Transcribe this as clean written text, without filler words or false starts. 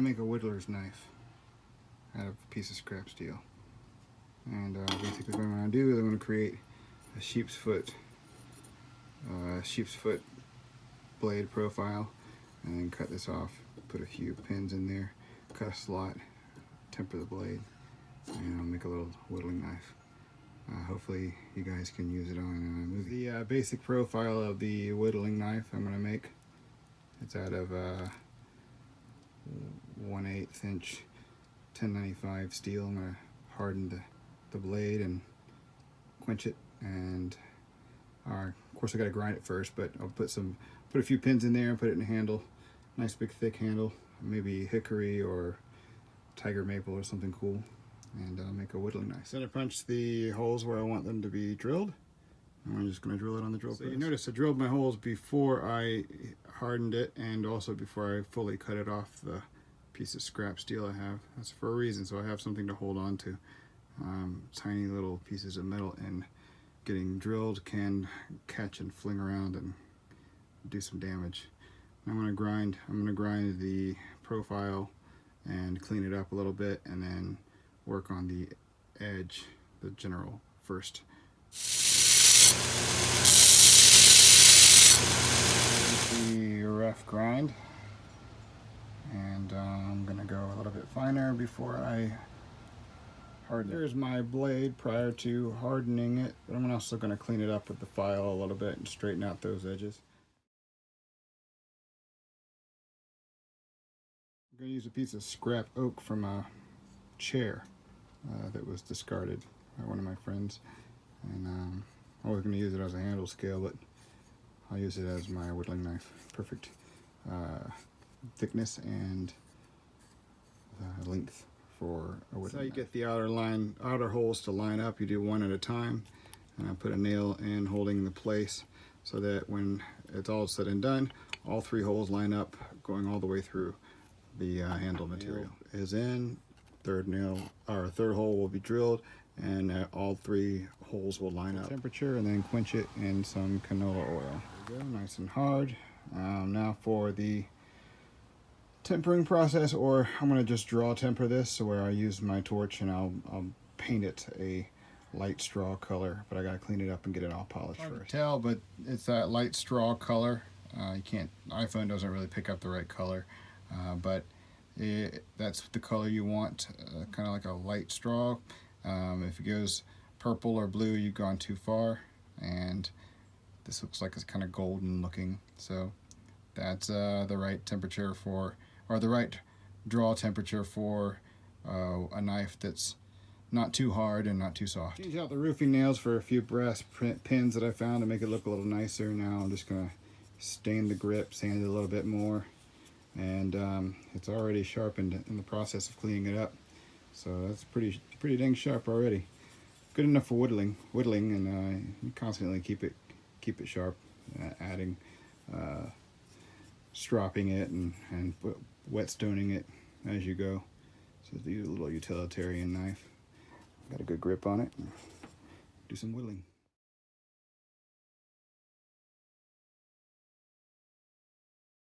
make a whittler's knife out of a piece of scrap steel. And basically what I'm going to do is I'm going to create a sheep's foot blade profile, and then cut this off, put a few pins in there, cut a slot, temper the blade, and I'll make a little whittling knife. Hopefully you guys can use it on a movie. The basic profile of the whittling knife I'm going to make. It's out of 1/8 inch 1095 steel. I'm going to harden the blade and quench it, and of course I got to grind it first, but I'll put a few pins in there and put it in a handle, nice big thick handle, maybe hickory or tiger maple or something cool, and I'll make a whittling knife. Center punch the holes where I want them to be drilled. I'm just going to drill it on the drill press. So you notice I drilled my holes before I hardened it, and also before I fully cut it off the piece of scrap steel I have. That's for a reason, so I have something to hold on to. Tiny little pieces of metal and getting drilled can catch and fling around and do some damage. I'm going to grind the profile and clean it up a little bit, and then work on the edge, the general first. The rough grind, and I'm going to go a little bit finer before I harden it. Here's my blade prior to hardening it, but I'm also going to clean it up with the file a little bit and straighten out those edges. I'm going to use a piece of scrap oak from a chair that was discarded by one of my friends, and I was going to use it as a handle scale, but I'll use it as my whittling knife. Perfect thickness and length for a whittling knife. So you get the outer holes to line up. You do one at a time, and I put a nail in holding the place so that when it's all said and done, all 3 holes line up, going all the way through the handle material. Is in, third hole will be drilled, and all 3 holes will line up. Temperature, and then quench it in some canola oil. There we go, nice and hard. Now for the tempering process, or I'm going to just draw temper this, so where I use my torch and I'll paint it a light straw color, but I got to clean it up and get it all polished first. Hard to tell, but it's that light straw color. iPhone doesn't really pick up the right color, but that's the color you want, kind of like a light straw. If it goes purple or blue, you've gone too far, and this looks like it's kind of golden looking, so that's the right temperature for, or the right draw temperature for a knife that's not too hard and not too soft. Change out the roofing nails for a few brass pins that I found to make it look a little nicer. Now I'm just going to stain the grip, sand it a little bit more, and it's already sharpened in the process of cleaning it up, so that's pretty dang sharp already. Good enough for whittling, and you constantly keep it sharp, adding stropping it and whetstoning it as you go. So it's a little utilitarian knife. Got a good grip on it. Do some whittling.